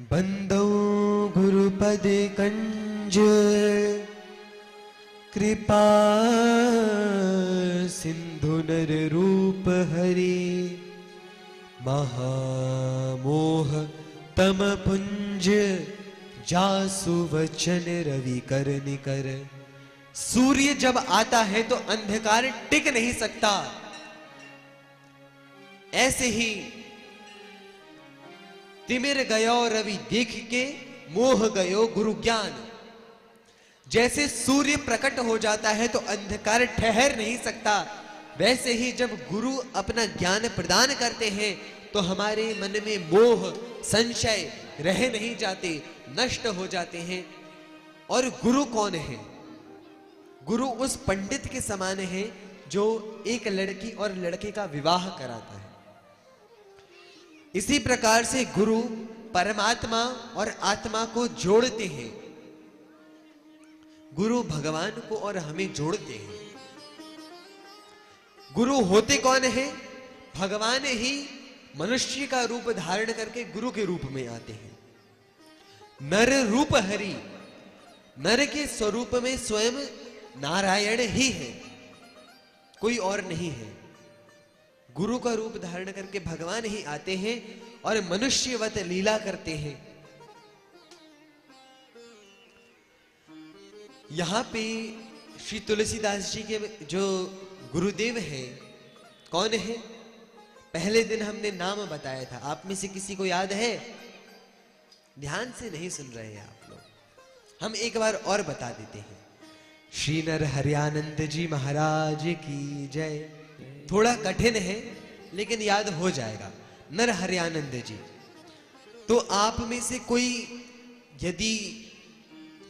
बंदौ गुरुपद कंज कृपा सिंधु नर रूप हरि महामोह तम पुंज जासु वचन रवि कर निकर। सूर्य जब आता है तो अंधकार टिक नहीं सकता, ऐसे ही तिमिर गयो रवि देख के मोह गयो गुरु ज्ञान। जैसे सूर्य प्रकट हो जाता है तो अंधकार ठहर नहीं सकता, वैसे ही जब गुरु अपना ज्ञान प्रदान करते हैं तो हमारे मन में मोह संशय रह नहीं जाते, नष्ट हो जाते हैं। और गुरु कौन है? गुरु उस पंडित के समान है जो एक लड़की और लड़के का विवाह कराता है। इसी प्रकार से गुरु परमात्मा और आत्मा को जोड़ते हैं। गुरु भगवान को और हमें जोड़ते हैं। गुरु होते कौन है? भगवान ही मनुष्य का रूप धारण करके गुरु के रूप में आते हैं। नर रूप हरि, नर के स्वरूप में स्वयं नारायण ही है, कोई और नहीं है। गुरु का रूप धारण करके भगवान ही आते हैं और मनुष्यवत लीला करते हैं। यहां पे श्री तुलसीदास जी के जो गुरुदेव हैं कौन है? पहले दिन हमने नाम बताया था, आप में से किसी को याद है? ध्यान से नहीं सुन रहे हैं आप लोग, हम एक बार और बता देते हैं। श्री नर हरियानंद जी महाराज की जय। थोड़ा कठिन है लेकिन याद हो जाएगा। नर हरियानंद जी, तो आप में से कोई यदि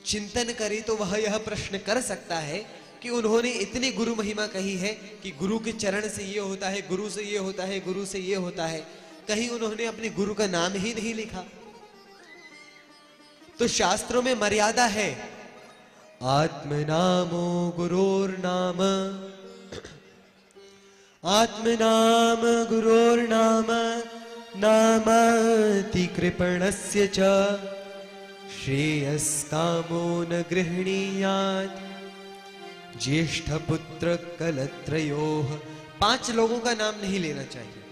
चिंतन करे तो वह यह प्रश्न कर सकता है कि उन्होंने इतनी गुरु महिमा कही है कि गुरु के चरण से ये होता है, गुरु से ये होता है, गुरु से ये होता है, कहीं उन्होंने अपने गुरु का नाम ही नहीं लिखा। तो शास्त्रों में मर्यादा है, आत्मनामो गुरोर्नाम, आत्मनाम गुरोर्नाम नामाति कृपणस्य च श्रेयस्कामो न गृह्णीयात् ज्येष्ठ पुत्र कलत्रयोः। 5 लोगों का नाम नहीं लेना चाहिए,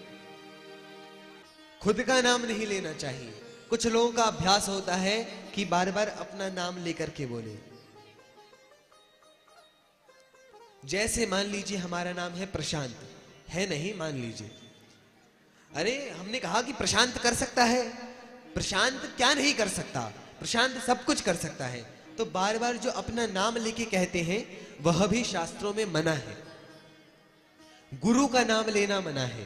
खुद का नाम नहीं लेना चाहिए। कुछ लोगों का अभ्यास होता है कि बार बार अपना नाम लेकर के बोले। जैसे मान लीजिए हमारा नाम है प्रशांत, है नहीं, मान लीजिए, अरे हमने कहा कि प्रशांत कर सकता है, प्रशांत क्या नहीं कर सकता? प्रशांत सब कुछ कर सकता है। तो बार बार जो अपना नाम लेके कहते हैं वह भी शास्त्रों में मना है। गुरु का नाम लेना मना है।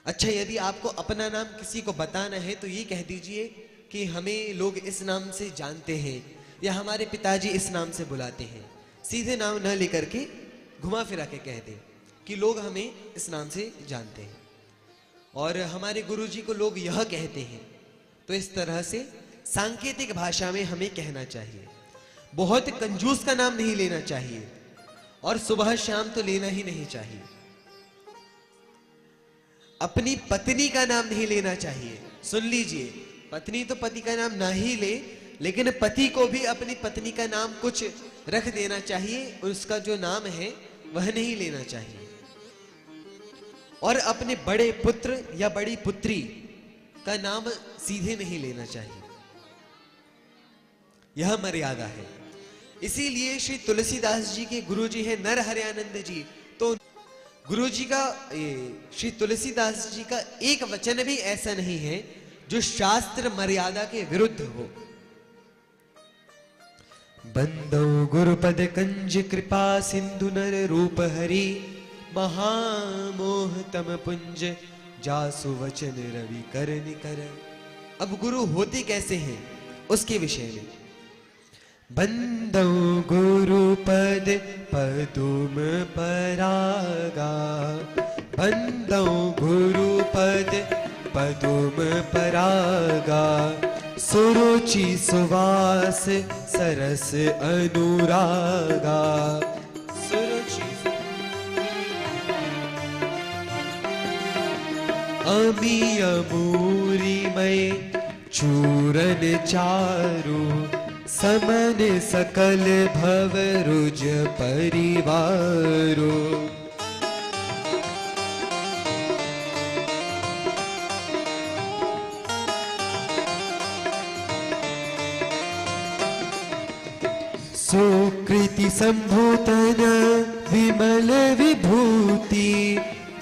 अच्छा, यदि आपको अपना नाम किसी को बताना है तो ये कह दीजिए कि हमें लोग इस नाम से जानते हैं या हमारे पिताजी इस नाम से बुलाते हैं। सीधे नाम न लेकर के घुमा फिरा के कह दें कि लोग हमें इस नाम से जानते हैं और हमारे गुरुजी को लोग यह कहते हैं। तो इस तरह से सांकेतिक भाषा में हमें कहना चाहिए। बहुत कंजूस का नाम नहीं लेना चाहिए और सुबह शाम तो लेना ही नहीं चाहिए। अपनी पत्नी का नाम नहीं लेना चाहिए। सुन लीजिए, पत्नी तो पति का नाम ना ही ले, लेकिन पति को भी अपनी पत्नी का नाम कुछ रख देना चाहिए, उसका जो नाम है वह नहीं लेना चाहिए। और अपने बड़े पुत्र या बड़ी पुत्री का नाम सीधे नहीं लेना चाहिए, यह मर्यादा है। इसीलिए श्री तुलसीदास जी के गुरुजी है नर हरियानंद जी, तो गुरुजी का श्री तुलसीदास जी का एक वचन भी ऐसा नहीं है जो शास्त्र मर्यादा के विरुद्ध हो। बंदौ गुरुपद कंज कृपा सिंधु नर रूप हरि महामोह तम पुंज जासु वचन रवि कर निकर। अब गुरु होते कैसे हैं उसके विषय में। बंदौ गुरुपद पदुम परागा, बंदौ गुरुपद पदुम परागा सुरुचि सुवास सरस अनुरागा। सुरुचि अमिय मूरी में चूरन चारु, समन सकल भव रुज परिवारो। सुकृति संभूतन विमल विभूति,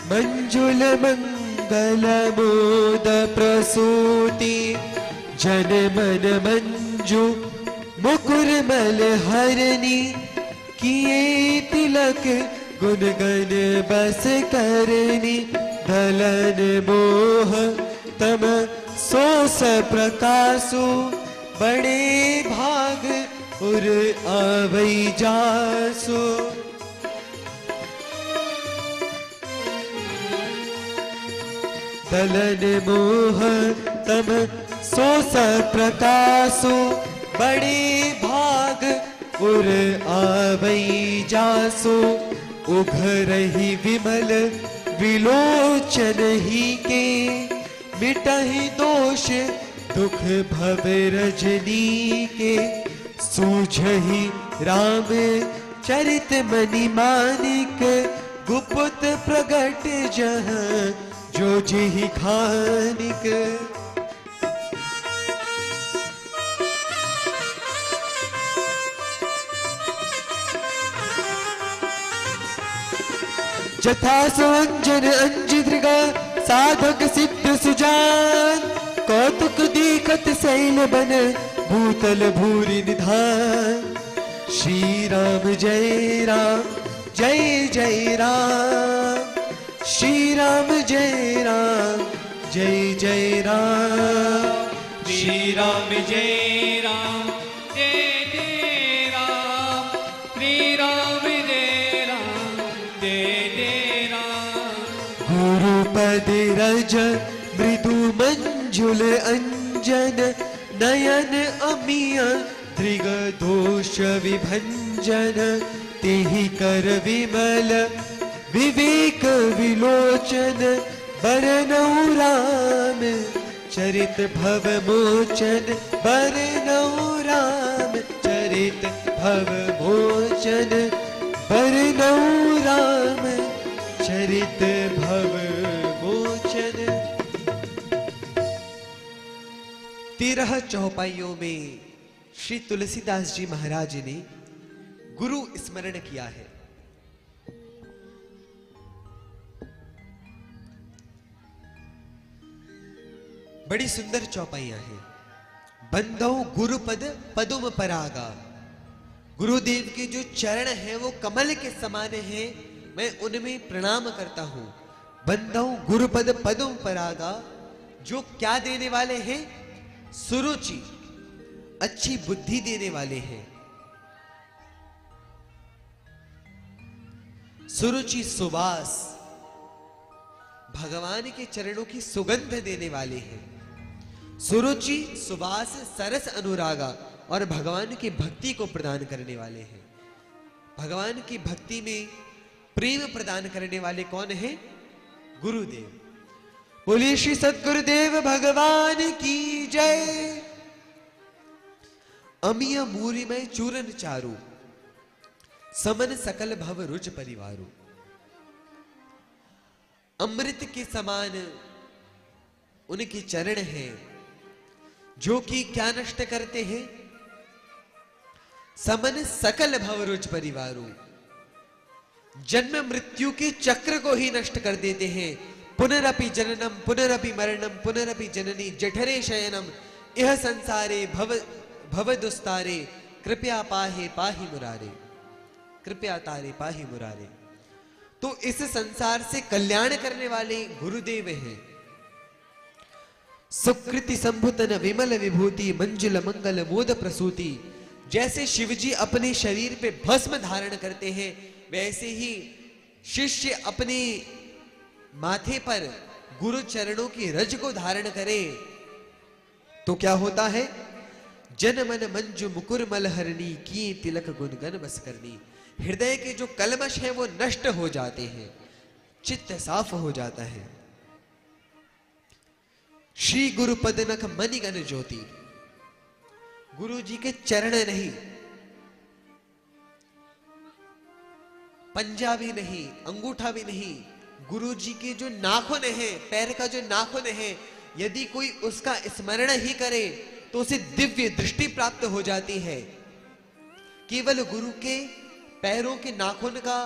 मंजुल मंगल मोद प्रसूति। जन मन मंजू मुकुर मल हरनी, किए तिलक गुण गण बस करनी। दलन मोह तम सोस प्रकाशु, बड़े भाग उर आवै जासु। दलन मोह तम सोस प्रकाशु, बड़े भाग उर आवै जासु। उघरहि विमल विलोचन ही के, मिटहि दोष दुख भव रजनी के। सूझहि राम चरित मनि मानिक, गुप्त प्रगट जहाँ जो जेहि खानिक। जथा सुअंजन अंजिद्रिगा, साधक सिद्ध सुजान। कौतुक दीखत शैल बन, भूतल भूरि निधान। श्री राम जय राम, जय जय राम। श्री राम जय राम, जय जय राम। श्री राम जय राम, जय जय राम। श्री राम जय राम, जय जय राम। गुरुपद रज मृदु मंजुल अंजन, नयन अमिय दृग दोष विभंजन। तेहि कर विमल विवेक विलोचन, बरनऊ राम चरित भव मोचन। बरनऊ राम चरित भव मोचन। बरनऊ राम चरित भव मोचन। 13 चौपाइयों में श्री तुलसीदास जी महाराज ने गुरु स्मरण किया है। बड़ी सुंदर चौपाइयां हैं। बंधौ गुरुपद पदुम परागा, गुरुदेव के जो चरण हैं वो कमल के समान हैं, मैं उनमें प्रणाम करता हूं। बंधौ गुरुपद पदुम परागा, जो क्या देने वाले हैं? सुरुचि, अच्छी बुद्धि देने वाले हैं। सुरुचि सुवास, भगवान के चरणों की सुगंध देने वाले हैं। सुरुचि सुवास सरस अनुरागा, और भगवान की भक्ति को प्रदान करने वाले हैं। भगवान की भक्ति में प्रेम प्रदान करने वाले कौन है? गुरुदेव। बोलिए श्री सद्गुरुदेव भगवान की जय। अमिय मूरी में चूरन चारु, समन सकल भव रुच परिवारो। अमृत के समान उनके चरण हैं, जो कि क्या नष्ट करते हैं? समन सकल भव रुच परिवारो, जन्म मृत्यु के चक्र को ही नष्ट कर देते हैं। पुनरपि जननम पुनरपि मरणम पुनरपि जननी जठरे शयनम, यह संसारे भव भव दुस्तारे, कृपया पाहे पाहि मुरारे। कृपया तारे पाहि मुरारे। तो इस संसार से कल्याण करने वाले गुरुदेव हैं। सुकृति संभुतन विमल विभूति, मंजुल मंगल मोद प्रसूति। जैसे शिवजी अपने शरीर पे भस्म धारण करते हैं, वैसे ही शिष्य अपने माथे पर गुरु चरणों की रज को धारण करे तो क्या होता है? जन मन मंजु मुकुर मलहरणी, की तिलक गुणगन बस करनी। हृदय के जो कलमश हैं वो नष्ट हो जाते हैं, चित्त साफ हो जाता है। श्री गुरु पदनख मणिगण ज्योति, गुरु जी के चरण नहीं, पंजा भी नहीं, अंगूठा भी नहीं, गुरु जी के जो नाखून है, पैर का जो नाखून है, यदि कोई उसका स्मरण ही करे तो उसे दिव्य दृष्टि प्राप्त हो जाती है। केवल गुरु के पैरों के नाखून का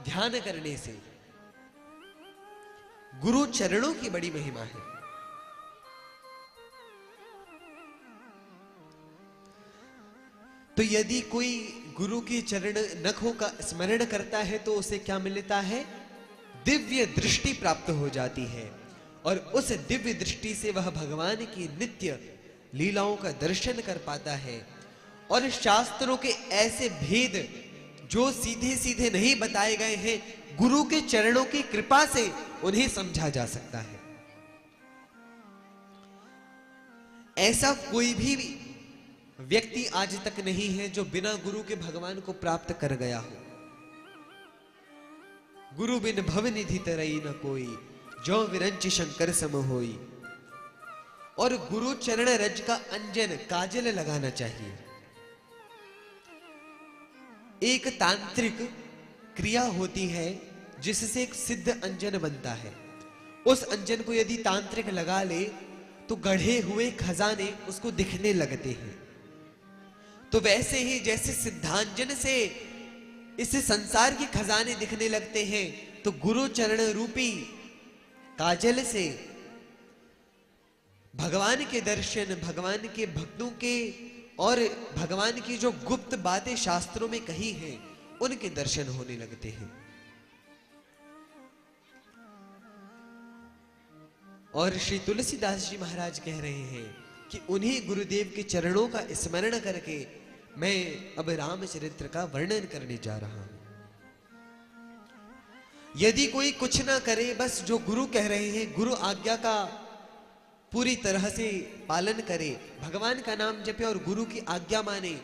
ध्यान करने से। गुरु चरणों की बड़ी महिमा है। तो यदि कोई गुरु के चरण नखों का स्मरण करता है तो उसे क्या मिलता है? दिव्य दृष्टि प्राप्त हो जाती है, और उस दिव्य दृष्टि से वह भगवान की नित्य लीलाओं का दर्शन कर पाता है। और शास्त्रों के ऐसे भेद जो सीधे सीधे नहीं बताए गए हैं, गुरु के चरणों की कृपा से उन्हें समझा जा सकता है। ऐसा कोई भी व्यक्ति आज तक नहीं है जो बिना गुरु के भगवान को प्राप्त कर गया हो। गुरु बिन भव निधि तरई न कोई, जो विरंच शंकर सम होई। और गुरु चरण रज का अंजन काजल लगाना चाहिए। एक तांत्रिक क्रिया होती है जिससे एक सिद्ध अंजन बनता है। उस अंजन को यदि तांत्रिक लगा ले तो गढ़े हुए खजाने उसको दिखने लगते हैं। तो वैसे ही जैसे सिद्धांजन से इस संसार के खजाने दिखने लगते हैं, तो गुरु चरण रूपी काजल से भगवान के दर्शन, भगवान के भक्तों के और भगवान की जो गुप्त बातें शास्त्रों में कही हैं, उनके दर्शन होने लगते हैं। और श्री तुलसीदास जी महाराज कह रहे हैं कि उन्हीं गुरुदेव के चरणों का स्मरण करके मैं अब रामचरित्र का वर्णन करने जा रहा हूं। यदि कोई कुछ ना करे, बस जो गुरु कह रहे हैं, गुरु आज्ञा का पूरी तरह से पालन करे, भगवान का नाम जपे और गुरु की आज्ञा माने,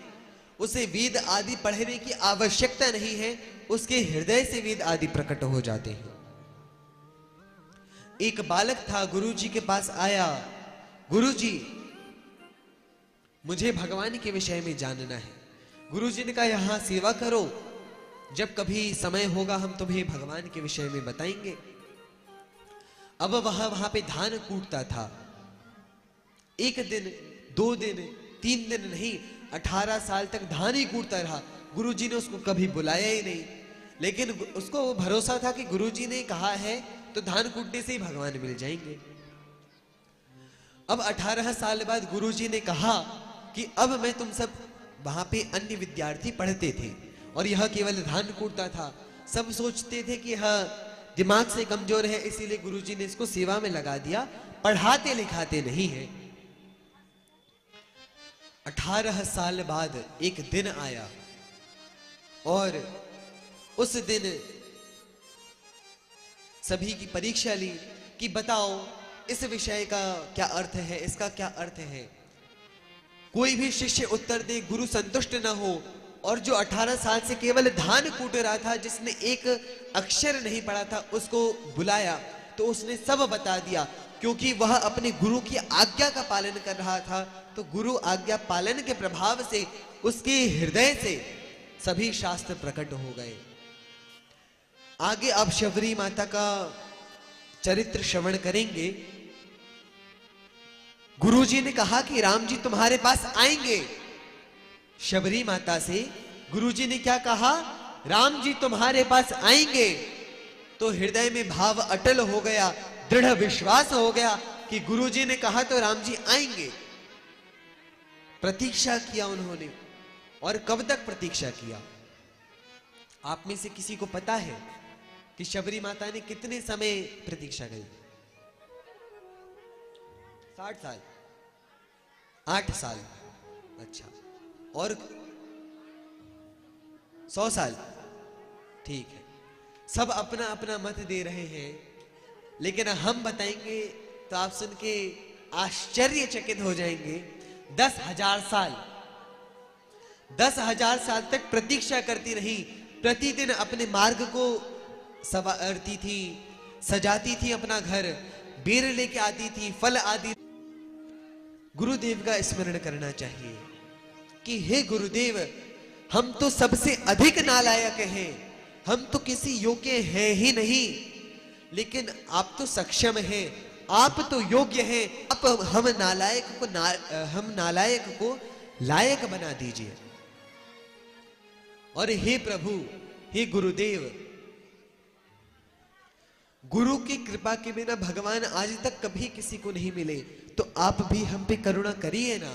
उसे वेद आदि पढ़ने की आवश्यकता नहीं है, उसके हृदय से वेद आदि प्रकट हो जाते हैं। एक बालक था, गुरु जी के पास आया, गुरु जी मुझे भगवान के विषय में जानना है। गुरु जी ने कहा यहां सेवा करो, जब कभी समय होगा हम तुम्हें भगवान के विषय में बताएंगे। अब वहां पे धान कूटता था। एक दिन, 2 दिन, 3 दिन नहीं, 18 साल तक धान ही कूटता रहा। गुरुजी ने उसको कभी बुलाया ही नहीं, लेकिन उसको वो भरोसा था कि गुरुजी ने कहा है तो धान कूटने से ही भगवान मिल जाएंगे। अब 18 साल बाद गुरुजी ने कहा कि अब मैं तुम सब, वहां पे अन्य विद्यार्थी पढ़ते थे और यह केवल धान कूटता था। सब सोचते थे कि यह दिमाग से कमजोर है, इसीलिए गुरुजी ने इसको सेवा में लगा दिया, पढ़ाते लिखाते नहीं है। 18 साल बाद एक दिन आया और उस दिन सभी की परीक्षा ली कि बताओ इस विषय का क्या अर्थ है, इसका क्या अर्थ है। कोई भी शिष्य उत्तर दे, गुरु संतुष्ट न हो। और जो 18 साल से केवल धान कूट रहा था, जिसने एक अक्षर नहीं पढ़ा था, उसको बुलाया तो उसने सब बता दिया, क्योंकि वह अपने गुरु की आज्ञा का पालन कर रहा था। तो गुरु आज्ञा पालन के प्रभाव से उसके हृदय से सभी शास्त्र प्रकट हो गए। आगे आप शबरी माता का चरित्र श्रवण करेंगे। गुरुजी ने कहा कि राम जी तुम्हारे पास आएंगे। शबरी माता से गुरुजी ने क्या कहा? राम जी तुम्हारे पास आएंगे। तो हृदय में भाव अटल हो गया, दृढ़ विश्वास हो गया कि गुरुजी ने कहा तो राम जी आएंगे। प्रतीक्षा किया उन्होंने। और कब तक प्रतीक्षा किया? आप में से किसी को पता है कि शबरी माता ने कितने समय प्रतीक्षा की? 60 साल, 8 साल, अच्छा, और 100 साल, ठीक है। सब अपना अपना मत दे रहे हैं, लेकिन हम बताएंगे तो आप सुन के आश्चर्यचकित हो जाएंगे। 10,000 साल, 10,000 साल तक प्रतीक्षा करती रही। प्रतिदिन अपने मार्ग को संवारती थी, सजाती थी अपना घर, बेर लेके आती थी, फल आदि गुरुदेव का स्मरण करना चाहिए कि हे गुरुदेव, हम तो सबसे अधिक नालायक हैं, हम तो किसी योग्य हैं ही नहीं, लेकिन आप तो सक्षम हैं, आप तो योग्य हैं, आप हम नालायक को लायक बना दीजिए। और हे प्रभु, हे गुरुदेव, गुरु की कृपा के बिना भगवान आज तक कभी किसी को नहीं मिले, तो आप भी हम पे करुणा करिए ना,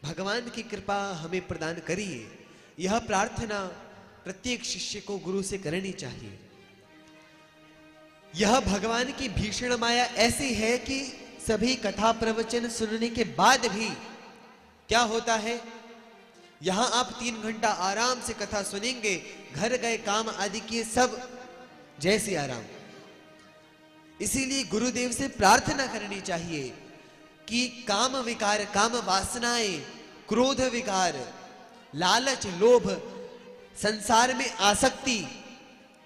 भगवान की कृपा हमें प्रदान करिए। यह प्रार्थना प्रत्येक शिष्य को गुरु से करनी चाहिए। यह भगवान की भीषण माया ऐसी है कि सभी कथा प्रवचन सुनने के बाद भी क्या होता है, यहां आप 3 घंटा आराम से कथा सुनेंगे, घर गए काम आदि किए, सब जैसे आराम। इसीलिए गुरुदेव से प्रार्थना करनी चाहिए कि काम विकार, काम वासनाएं, क्रोध विकार, लालच, लोभ, संसार में आसक्ति,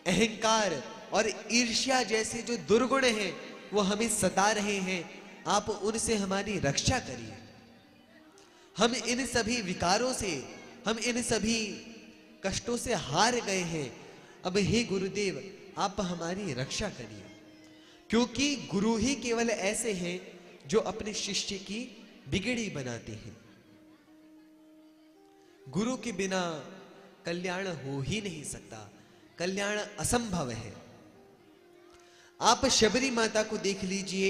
अहंकार और ईर्ष्या जैसे जो दुर्गुण हैं वो हमें सता रहे हैं, आप उनसे हमारी रक्षा करिए। हम इन सभी विकारों से, हम इन सभी कष्टों से हार गए हैं। अब हे गुरुदेव, आप हमारी रक्षा करिए, क्योंकि गुरु ही केवल ऐसे हैं जो अपने शिष्य की बिगड़ी बनाते हैं। गुरु के बिना कल्याण हो ही नहीं सकता, कल्याण असंभव है। आप शबरी माता को देख लीजिए।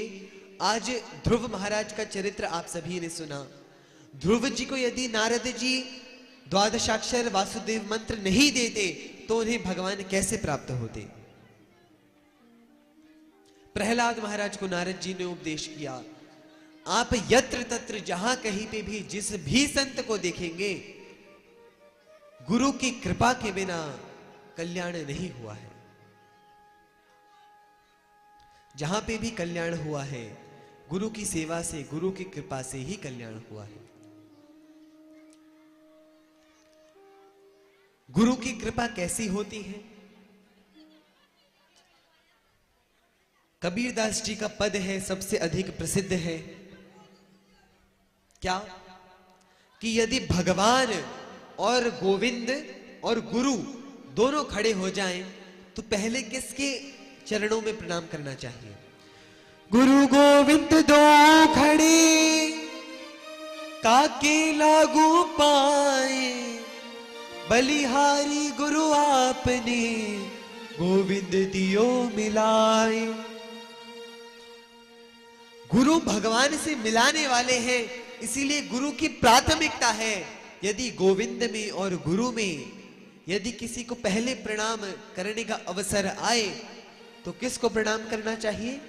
आज ध्रुव महाराज का चरित्र आप सभी ने सुना। ध्रुव जी को यदि नारद जी द्वादशाक्षर वासुदेव मंत्र नहीं देते तो उन्हें भगवान कैसे प्राप्त होते। प्रहलाद महाराज को नारद जी ने उपदेश किया, आप यत्र तत्र जहां कहीं पे भी जिस भी संत को देखेंगे, गुरु की कृपा के बिना कल्याण नहीं हुआ है। जहां पे भी कल्याण हुआ है, गुरु की सेवा से, गुरु की कृपा से ही कल्याण हुआ है। गुरु की कृपा कैसी होती है? कबीरदास जी का पद है, सबसे अधिक प्रसिद्ध है। क्या कि यदि भगवान और गोविंद और गुरु दोनों खड़े हो जाएं तो पहले किसके चरणों में प्रणाम करना चाहिए? गुरु गोविंद दो खड़े काके लागू पाए, बलिहारी गुरु आपने गोविंद दियो मिलाए। गुरु भगवान से मिलाने वाले हैं, इसीलिए गुरु की प्राथमिकता है। यदि गोविंद में और गुरु में यदि किसी को पहले प्रणाम करने का अवसर आए तो किसको प्रणाम करना चाहिए?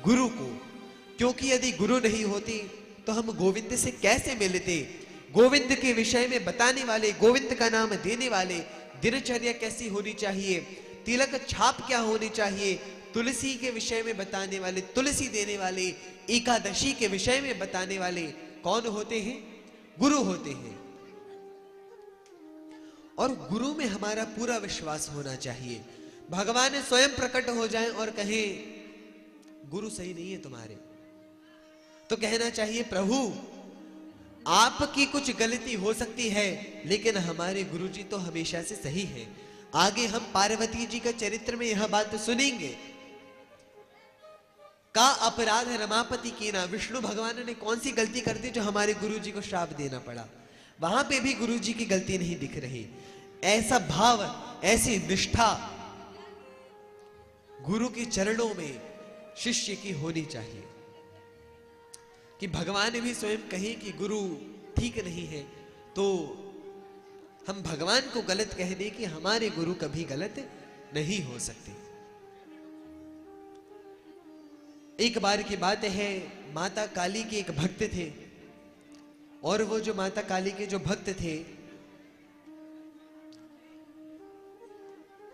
गुरु को। क्योंकि यदि गुरु नहीं होती तो हम गोविंद से कैसे मिलते? गोविंद के विषय में बताने वाले, गोविंद का नाम देने वाले, दिनचर्या कैसी होनी चाहिए, तिलक छाप क्या होनी चाहिए, तुलसी के विषय में बताने वाले, तुलसी देने वाले, एकादशी के विषय में बताने वाले कौन होते हैं? गुरु होते हैं। और गुरु में हमारा पूरा विश्वास होना चाहिए। भगवान स्वयं प्रकट हो जाएं और कहें गुरु सही नहीं है तुम्हारे, तो कहना चाहिए प्रभु आपकी कुछ गलती हो सकती है, लेकिन हमारे गुरु जी तो हमेशा से सही है। आगे हम पार्वती जी का चरित्र में यह बात सुनेंगे। का अपराध रमापति की ना, विष्णु भगवान ने कौन सी गलती कर दी जो हमारे गुरु जी को श्राप देना पड़ा? वहां पे भी गुरु जी की गलती नहीं दिख रही। ऐसा भाव, ऐसी निष्ठा गुरु के चरणों में शिष्य की होनी चाहिए कि भगवान भी स्वयं कहे कि गुरु ठीक नहीं है, तो हम भगवान को गलत कह दें कि हमारे गुरु कभी गलत नहीं हो सकते। एक बार की बात है, माता काली के एक भक्त थे, और वो जो माता काली के जो भक्त थे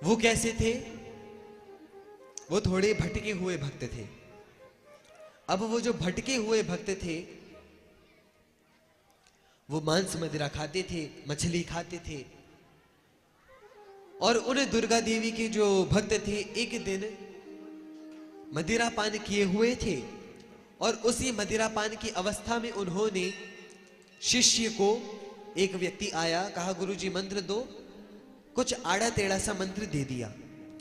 वो कैसे थे? वो थोड़े भटके हुए भक्त थे। अब वो जो भटके हुए भक्त थे वो मांस मदिरा खाते थे, मछली खाते थे। और उन दुर्गा देवी के जो भक्त थे एक दिन मदिरा पान किए हुए थे और उसी मदिरापान की अवस्था में उन्होंने शिष्य को, एक व्यक्ति आया, कहा गुरुजी मंत्र दो। कुछ आड़ा टेढ़ा सा मंत्र दे दिया,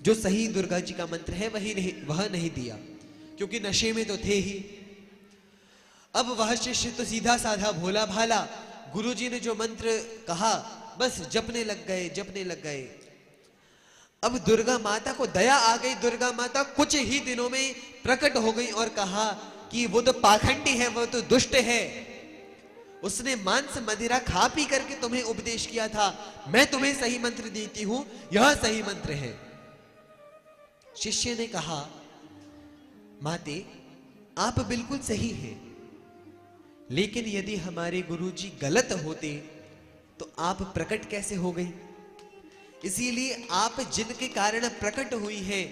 जो सही दुर्गा जी का मंत्र है वह नहीं दिया, क्योंकि नशे में तो थे ही। अब वह शिष्य तो सीधा साधा भोला भाला, गुरुजी ने जो मंत्र कहा बस जपने लग गए। अब दुर्गा माता को दया आ गई। दुर्गा माता कुछ ही दिनों में प्रकट हो गई और कहा कि वो तो पाखंडी है, वो तो दुष्ट है, उसने मांस मदिरा खा पी करके तुम्हें उपदेश किया था, मैं तुम्हें सही मंत्र देती हूं, यह सही मंत्र है। शिष्य ने कहा माते आप बिल्कुल सही हैं, लेकिन यदि हमारे गुरुजी गलत होते तो आप प्रकट कैसे हो गई? इसीलिए आप जिनके कारण प्रकट हुई हैं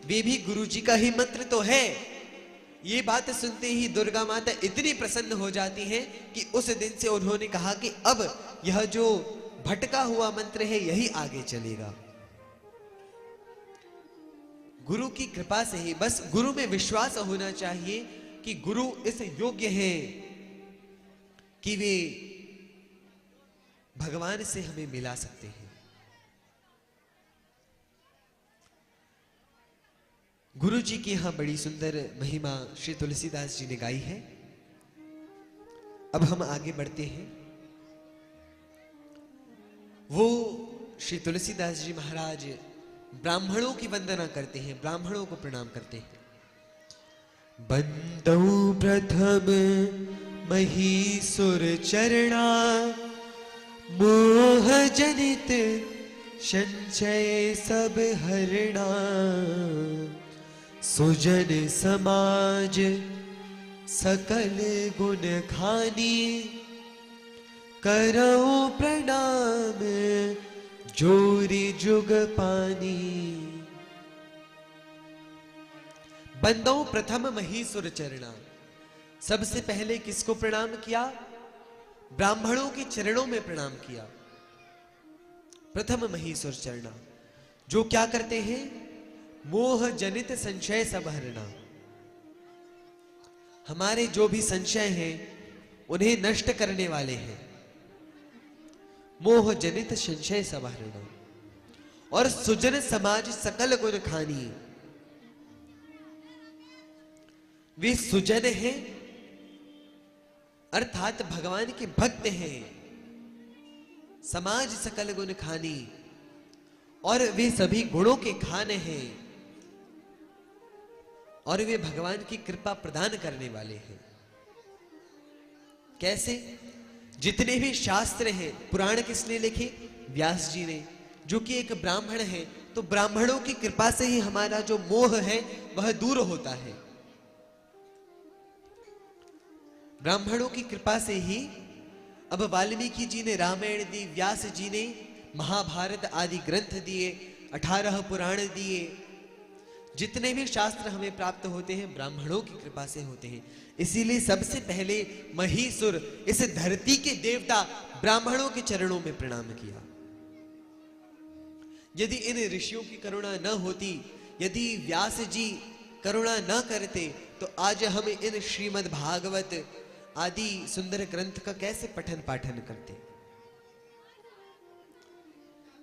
वे भी गुरुजी का ही मंत्र तो है। ये बात सुनते ही दुर्गा माता इतनी प्रसन्न हो जाती हैं कि उस दिन से उन्होंने कहा कि अब यह जो भटका हुआ मंत्र है यही आगे चलेगा। गुरु की कृपा से ही, बस गुरु में विश्वास होना चाहिए कि गुरु इस योग्य हैं कि वे भगवान से हमें मिला सकते हैं। गुरु जी की यहां बड़ी सुंदर महिमा श्री तुलसीदास जी ने गाई है। अब हम आगे बढ़ते हैं। वो श्री तुलसीदास जी महाराज ब्राह्मणों की वंदना करते हैं, ब्राह्मणों को प्रणाम करते हैं। बंदौ प्रथम महीसुर चरणा, मोह जनित संचय सब हरणा, सुजन समाज सकल गुण खानी, करो प्रणाम जोरी जुग पानी। बंदो प्रथम महीसुर चरणा, सबसे पहले किसको प्रणाम किया? ब्राह्मणों के चरणों में प्रणाम किया। प्रथम महीसुर चरणा, जो क्या करते हैं? मोह जनित संशय सब हरणा, हमारे जो भी संशय हैं उन्हें नष्ट करने वाले हैं। मोह जनित संशय सब हरणा, और सुजन समाज सकल गुण खानी, वे सुजन हैं अर्थात भगवान के भक्त हैं। समाज सकल गुण खानी, और वे सभी गुणों के खाने हैं, और वे भगवान की कृपा प्रदान करने वाले हैं। कैसे? जितने भी शास्त्र हैं, पुराण किसने लिखे? व्यास जी ने, जो कि एक ब्राह्मण है। तो ब्राह्मणों की कृपा से ही हमारा जो मोह है वह दूर होता है। ब्राह्मणों की कृपा से ही अब वाल्मीकि जी ने रामायण दी, व्यास जी ने महाभारत आदि ग्रंथ दिए, 18 पुराण दिए। जितने भी शास्त्र हमें प्राप्त होते हैं ब्राह्मणों की कृपा से होते हैं। इसीलिए सबसे पहले महीसुर, इस धरती के देवता, ब्राह्मणों के चरणों में प्रणाम किया। यदि इन ऋषियों की करुणा न होती, यदि व्यास जी करुणा न करते, तो आज हम इन श्रीमद् भागवत आदि सुंदर ग्रंथ का कैसे पठन पाठन करते।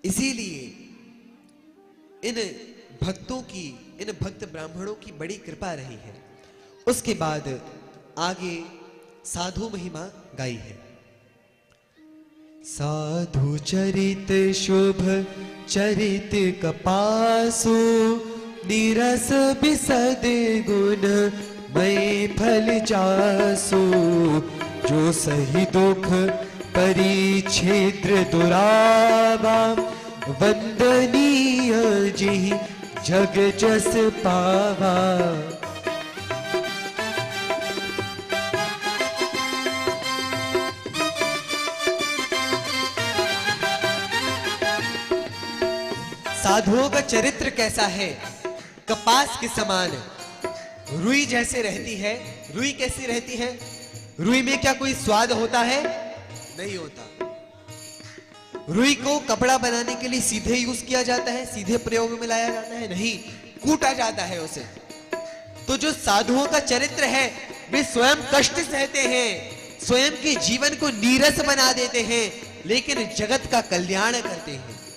इसीलिए इन भक्तों की, इन भक्त ब्राह्मणों की बड़ी कृपा रही है। उसके बाद आगे साधु महिमा गाई है। साधु चरित शुभ चरित कपासु, निरस बिसद गुण मय फल जासु, जो सही दुख परिच्छेद्र दुरावा, वंदनीय जी जग जस पावा। साधुओं का चरित्र कैसा है? कपास के समान, रुई जैसे रहती है। रुई कैसी रहती है? रुई में क्या कोई स्वाद होता है? नहीं होता। रुई को कपड़ा बनाने के लिए सीधे यूज किया जाता है, सीधे प्रयोग में लाया जाता है? नहीं, कूटा जाता है उसे। तो जो साधुओं का चरित्र है वे स्वयं कष्ट सहते हैं, स्वयं के जीवन को नीरस बना देते हैं, लेकिन जगत का कल्याण करते हैं।